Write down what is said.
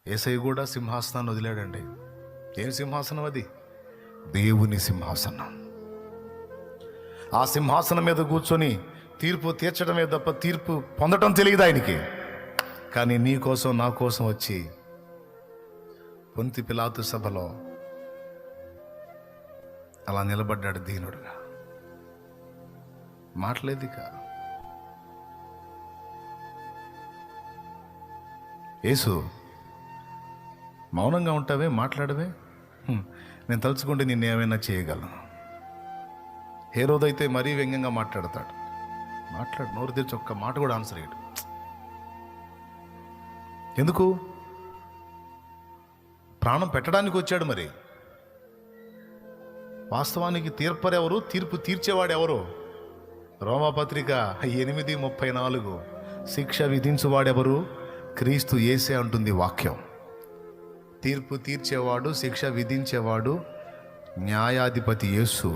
యేసయ్య కూడా సింహాసనాన్ని వదిలాడండి. ఏం సింహాసనం అది? దేవుని సింహాసనం. ఆ సింహాసనం మీద కూర్చొని తీర్పు తీర్చడమే తప్ప తీర్పు పొందటం తెలియదు ఆయనకి. కానీ నీ కోసం నా కోసం వచ్చి పొంతి పిలాతు సభలో అలా నిలబడ్డాడు దీనుడుగా. మాట్లాడేదిక యేసు, మౌనంగా ఉంటావే, మాట్లాడవే, నేను తలుచుకుంటే నిన్నేమైనా చేయగలను. హేరోదు అయితే మరీ వ్యంగ్యంగా మాట్లాడతాడు. నోరు తెరిచి ఒక్క మాట కూడా ఆన్సర్ అయ్యాడు. ఎందుకు? ప్రాణం పెట్టడానికి వచ్చాడు. మరి వాస్తవానికి తీర్పరెవరు? తీర్పు తీర్చేవాడెవరు? రోమాపత్రిక 8:34 శిక్ష విధించువాడెవరు? క్రీస్తు యేసే అంటుంది వాక్యం. తీర్పు తీర్చేవాడు, శిక్ష విధించేవాడు న్యాయాధిపతి యేసు.